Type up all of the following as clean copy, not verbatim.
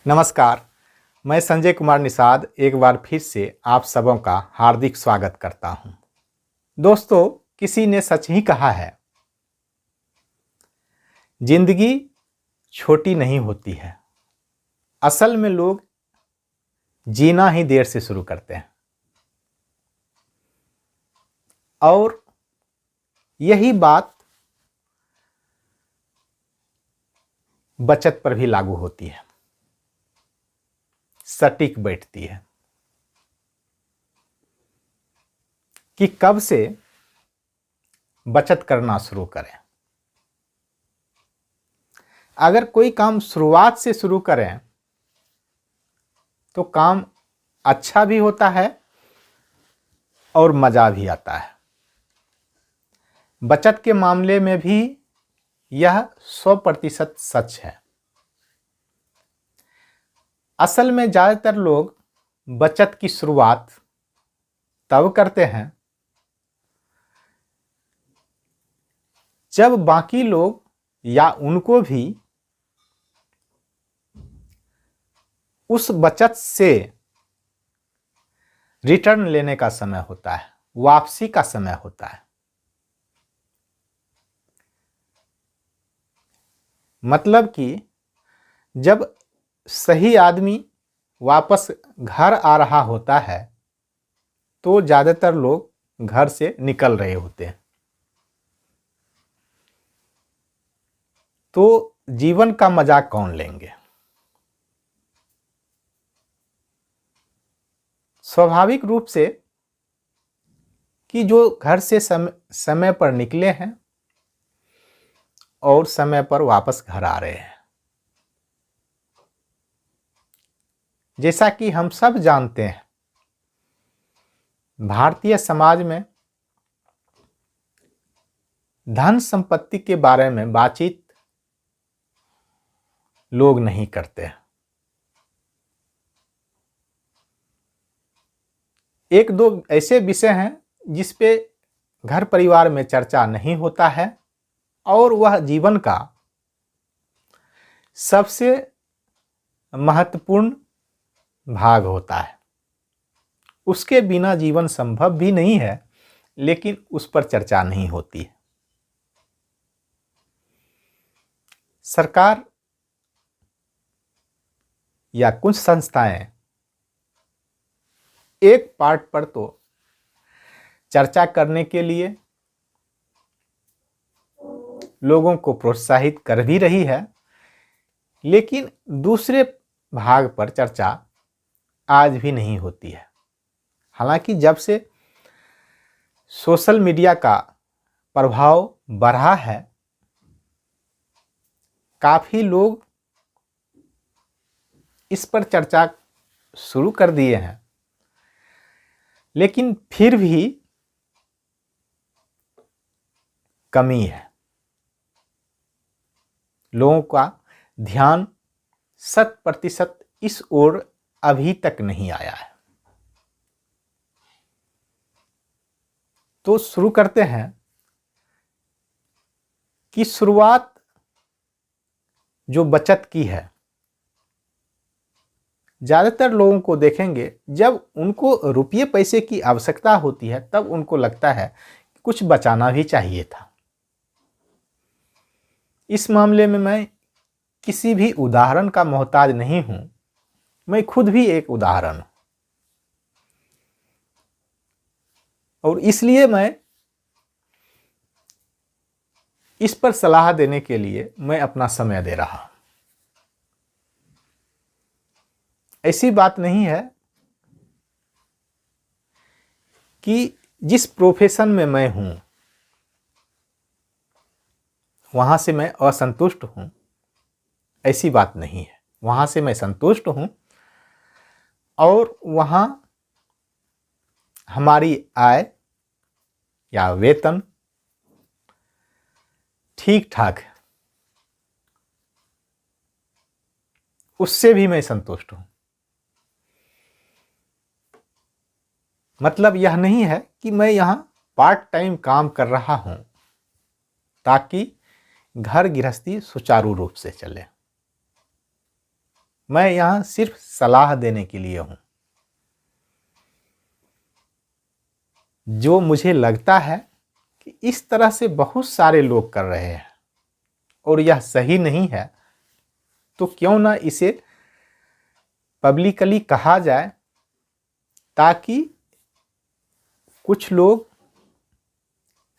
नमस्कार। मैं संजय कुमार निषाद एक बार फिर से आप सबों का हार्दिक स्वागत करता हूं। दोस्तों, किसी ने सच ही कहा है, जिंदगी छोटी नहीं होती है। असल में लोग जीना ही देर से शुरू करते हैं और यही बात बचत पर भी लागू होती है, सटीक बैठती है कि कब से बचत करना शुरू करें। अगर कोई काम शुरुआत से शुरू करें तो काम अच्छा भी होता है और मज़ा भी आता है। बचत के मामले में भी यह 100% सच है। असल में ज़्यादातर लोग बचत की शुरुआत तब करते हैं जब बाकी लोग या उनको भी उस बचत से रिटर्न लेने का समय होता है, वापसी का समय होता है। मतलब कि जब सही आदमी वापस घर आ रहा होता है तो ज़्यादातर लोग घर से निकल रहे होते हैं। तो जीवन का मजा कौन लेंगे? स्वाभाविक रूप से कि जो घर से समय पर निकले हैं और समय पर वापस घर आ रहे हैं। जैसा कि हम सब जानते हैं, भारतीय समाज में धन संपत्ति के बारे में बातचीत लोग नहीं करते हैं। एक दो ऐसे विषय हैं जिस पे घर परिवार में चर्चा नहीं होता है और वह जीवन का सबसे महत्वपूर्ण भाग होता है। उसके बिना जीवन संभव भी नहीं है, लेकिन उस पर चर्चा नहीं होती है। सरकार या कुछ संस्थाएं एक पार्ट पर तो चर्चा करने के लिए लोगों को प्रोत्साहित कर भी रही है, लेकिन दूसरे भाग पर चर्चा आज भी नहीं होती है। हालांकि जब से सोशल मीडिया का प्रभाव बढ़ा है, काफी लोग इस पर चर्चा शुरू कर दिए हैं, लेकिन फिर भी कमी है। लोगों का ध्यान 100% इस ओर अभी तक नहीं आया है। तो शुरू करते हैं कि शुरुआत जो बचत की है, ज़्यादातर लोगों को देखेंगे जब उनको रुपये पैसे की आवश्यकता होती है तब उनको लगता है कि कुछ बचाना भी चाहिए था। इस मामले में मैं किसी भी उदाहरण का मोहताज नहीं हूं, मैं खुद भी एक उदाहरण हूं और इसलिए मैं इस पर सलाह देने के लिए मैं अपना समय दे रहा हूं। ऐसी बात नहीं है कि जिस प्रोफेशन में मैं हूं वहां से मैं असंतुष्ट हूं, ऐसी बात नहीं है। वहां से मैं संतुष्ट हूं और वहां हमारी आय या वेतन ठीक ठाक है, उससे भी मैं संतुष्ट हूं। मतलब यह नहीं है कि मैं यहां पार्ट टाइम काम कर रहा हूं ताकि घर गृहस्थी सुचारू रूप से चले। मैं यहाँ सिर्फ सलाह देने के लिए हूँ। जो मुझे लगता है कि इस तरह से बहुत सारे लोग कर रहे हैं और यह सही नहीं है, तो क्यों ना इसे पब्लिकली कहा जाए, ताकि कुछ लोग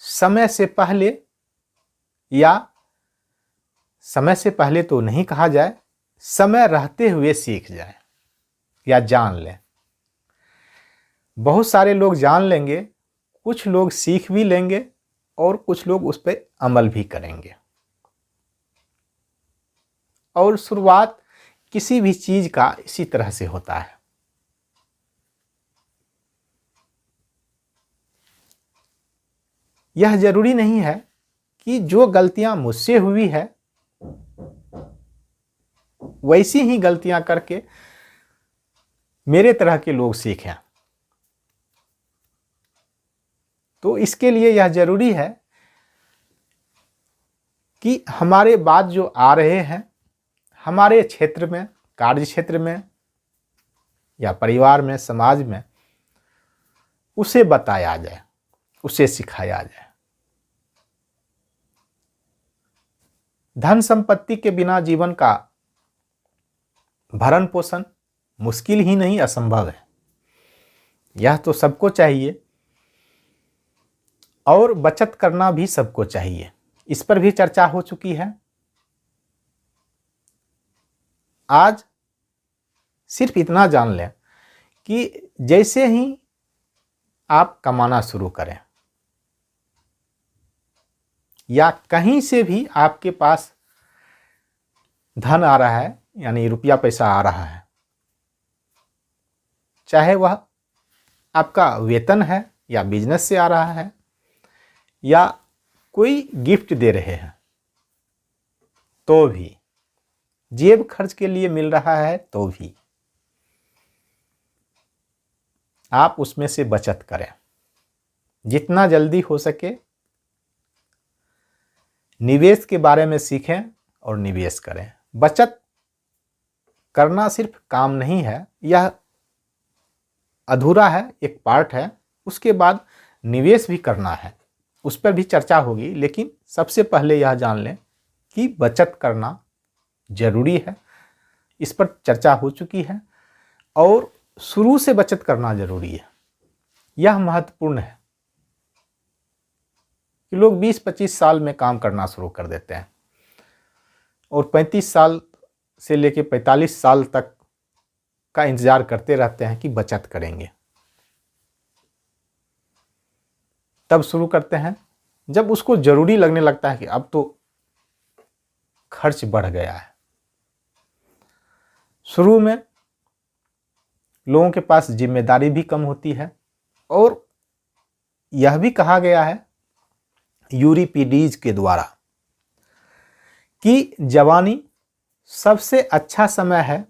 समय से पहले, या समय से पहले तो नहीं कहा जाए, समय रहते हुए सीख जाए या जान लें। बहुत सारे लोग जान लेंगे, कुछ लोग सीख भी लेंगे और कुछ लोग उस पर अमल भी करेंगे। और शुरुआत किसी भी चीज का इसी तरह से होता है। यह जरूरी नहीं है कि जो गलतियां मुझसे हुई है वैसी ही गलतियां करके मेरे तरह के लोग सीखें। तो इसके लिए यह जरूरी है कि हमारे बाद जो आ रहे हैं, हमारे क्षेत्र में, कार्य क्षेत्र में या परिवार में, समाज में, उसे बताया जाए, उसे सिखाया जाए। धन संपत्ति के बिना जीवन का भरण पोषण मुश्किल ही नहीं, असंभव है। यह तो सबको चाहिए और बचत करना भी सबको चाहिए। इस पर भी चर्चा हो चुकी है। आज सिर्फ इतना जान लें कि जैसे ही आप कमाना शुरू करें या कहीं से भी आपके पास धन आ रहा है, यानी रुपया पैसा आ रहा है, चाहे वह आपका वेतन है या बिजनेस से आ रहा है या कोई गिफ्ट दे रहे हैं, तो भी जेब खर्च के लिए मिल रहा है, तो भी आप उसमें से बचत करें। जितना जल्दी हो सके निवेश के बारे में सीखें और निवेश करें। बचत करना सिर्फ काम नहीं है, यह अधूरा है, एक पार्ट है। उसके बाद निवेश भी करना है, उस पर भी चर्चा होगी। लेकिन सबसे पहले यह जान लें कि बचत करना जरूरी है। इस पर चर्चा हो चुकी है और शुरू से बचत करना जरूरी है। यह महत्वपूर्ण है कि लोग 20-25 साल में काम करना शुरू कर देते हैं और 35 साल से लेकर 45 साल तक का इंतजार करते रहते हैं कि बचत करेंगे। तब शुरू करते हैं जब उसको जरूरी लगने लगता है कि अब तो खर्च बढ़ गया है। शुरू में लोगों के पास जिम्मेदारी भी कम होती है और यह भी कहा गया है यूरिपिडीज के द्वारा कि जवानी सबसे अच्छा समय है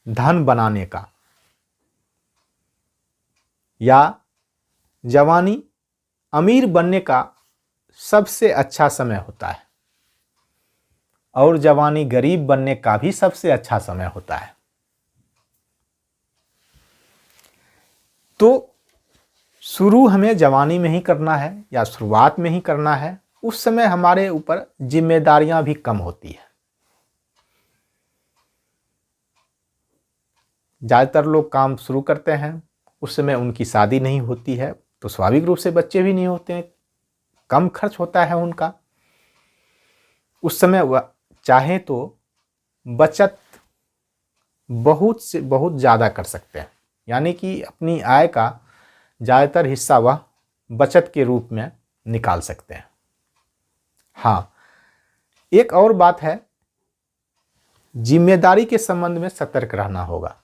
धन बनाने का, या जवानी अमीर बनने का सबसे अच्छा समय होता है और जवानी गरीब बनने का भी सबसे अच्छा समय होता है। तो शुरू हमें जवानी में ही करना है या शुरुआत में ही करना है। उस समय हमारे ऊपर जिम्मेदारियां भी कम होती है। ज़्यादातर लोग काम शुरू करते हैं, उस समय उनकी शादी नहीं होती है, तो स्वाभाविक रूप से बच्चे भी नहीं होते हैं, कम खर्च होता है उनका। उस समय वह चाहे तो बचत बहुत से बहुत ज़्यादा कर सकते हैं, यानी कि अपनी आय का ज़्यादातर हिस्सा वह बचत के रूप में निकाल सकते हैं। हाँ, एक और बात है, जिम्मेदारी के संबंध में सतर्क रहना होगा।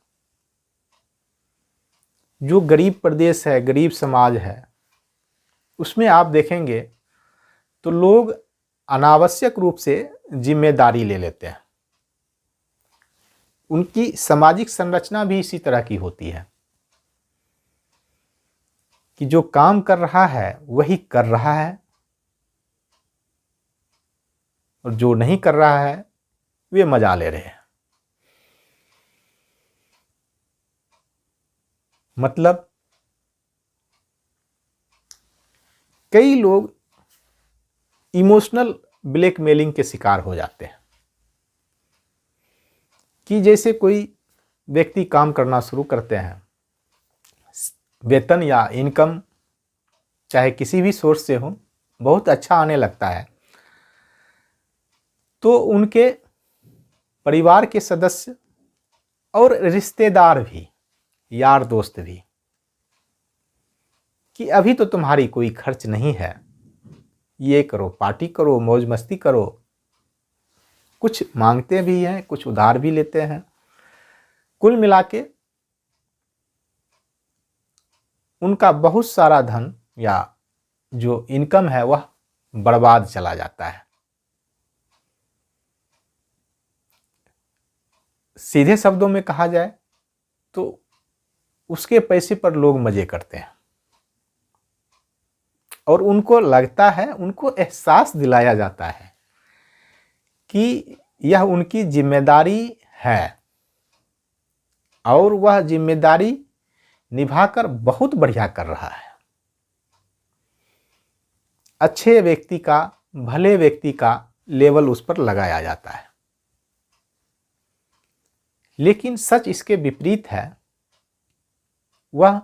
जो गरीब प्रदेश है, गरीब समाज है, उसमें आप देखेंगे तो लोग अनावश्यक रूप से जिम्मेदारी ले लेते हैं। उनकी सामाजिक संरचना भी इसी तरह की होती है कि जो काम कर रहा है वही कर रहा है और जो नहीं कर रहा है वे मजा ले रहे हैं। मतलब कई लोग इमोशनल ब्लैकमेलिंग के शिकार हो जाते हैं कि जैसे कोई व्यक्ति काम करना शुरू करते हैं, वेतन या इनकम चाहे किसी भी सोर्स से हो, बहुत अच्छा आने लगता है, तो उनके परिवार के सदस्य और रिश्तेदार भी, यार दोस्त भी, कि अभी तो तुम्हारी कोई खर्च नहीं है, ये करो, पार्टी करो, मौज मस्ती करो। कुछ मांगते भी हैं, कुछ उधार भी लेते हैं। कुल मिला के उनका बहुत सारा धन या जो इनकम है वह बर्बाद चला जाता है। सीधे शब्दों में कहा जाए तो उसके पैसे पर लोग मजे करते हैं और उनको लगता है, उनको एहसास दिलाया जाता है कि यह उनकी जिम्मेदारी है और वह जिम्मेदारी निभाकर बहुत बढ़िया कर रहा है। अच्छे व्यक्ति का, भले व्यक्ति का लेवल उस पर लगाया जाता है। लेकिन सच इसके विपरीत है। वह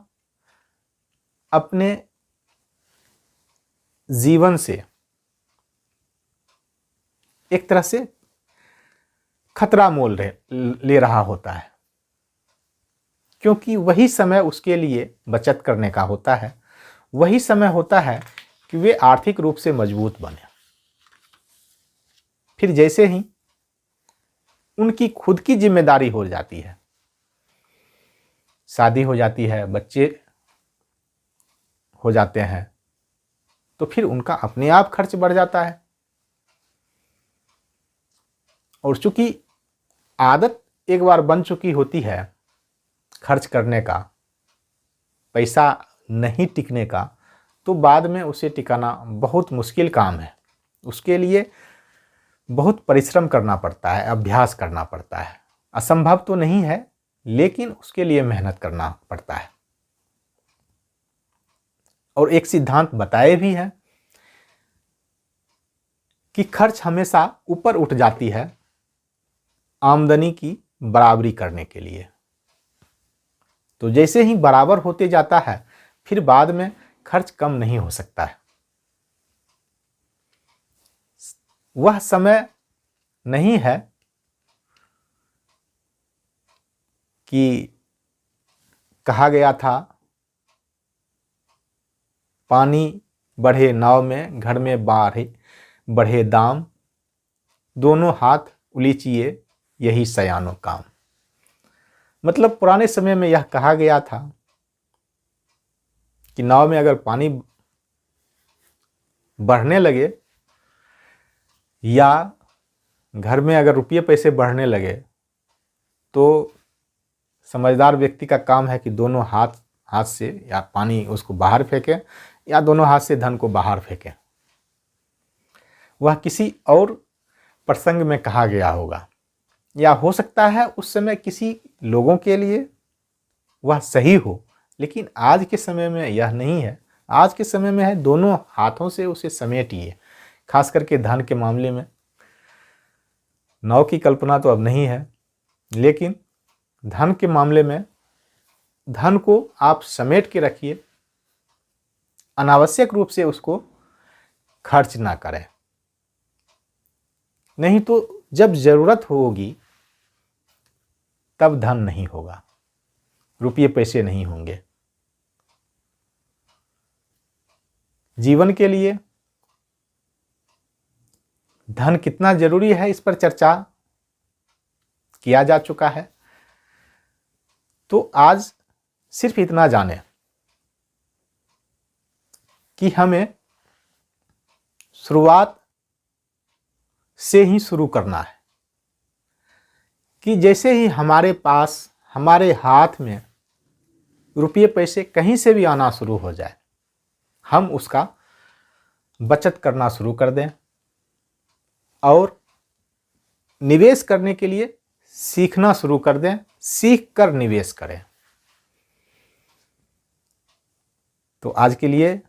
अपने जीवन से एक तरह से खतरा मोल ले रहा होता है, क्योंकि वही समय उसके लिए बचत करने का होता है। वही समय होता है कि वे आर्थिक रूप से मजबूत बने। फिर जैसे ही उनकी खुद की जिम्मेदारी हो जाती है, शादी हो जाती है, बच्चे हो जाते हैं, तो फिर उनका अपने आप खर्च बढ़ जाता है। और चूंकि आदत एक बार बन चुकी होती है खर्च करने का, पैसा नहीं टिकने का, तो बाद में उसे टिकाना बहुत मुश्किल काम है। उसके लिए बहुत परिश्रम करना पड़ता है, अभ्यास करना पड़ता है। असंभव तो नहीं है, लेकिन उसके लिए मेहनत करना पड़ता है। और एक सिद्धांत बताए भी है कि खर्च हमेशा ऊपर उठ जाती है आमदनी की बराबरी करने के लिए। तो जैसे ही बराबर होते जाता है, फिर बाद में खर्च कम नहीं हो सकता है। वह समय नहीं है कि कहा गया था, पानी बढ़े नाव में, घर में बढ़े दाम, दोनों हाथ उलीचिए यही सयानो काम। मतलब पुराने समय में यह कहा गया था कि नाव में अगर पानी बढ़ने लगे या घर में अगर रुपये पैसे बढ़ने लगे, तो समझदार व्यक्ति का काम है कि दोनों हाथ से या पानी उसको बाहर फेंके या दोनों हाथ से धन को बाहर फेंके। वह किसी और प्रसंग में कहा गया होगा, या हो सकता है उस समय किसी लोगों के लिए वह सही हो, लेकिन आज के समय में यह नहीं है। आज के समय में है दोनों हाथों से उसे समेटिए। खास करके धन के मामले में नाव की कल्पना तो अब नहीं है, लेकिन धन के मामले में धन को आप समेट के रखिए, अनावश्यक रूप से उसको खर्च ना करें। नहीं तो जब जरूरत होगी तब धन नहीं होगा, रुपये पैसे नहीं होंगे। जीवन के लिए धन कितना जरूरी है, इस पर चर्चा किया जा चुका है। तो आज सिर्फ इतना जाने कि हमें शुरुआत से ही शुरू करना है, कि जैसे ही हमारे पास, हमारे हाथ में रुपये पैसे कहीं से भी आना शुरू हो जाए, हम उसका बचत करना शुरू कर दें और निवेश करने के लिए सीखना शुरू कर दें, सीख कर निवेश करें। तो आज के लिए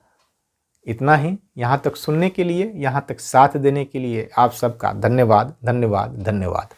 इतना ही। यहाँ तक सुनने के लिए, यहाँ तक साथ देने के लिए आप सबका धन्यवाद, धन्यवाद, धन्यवाद।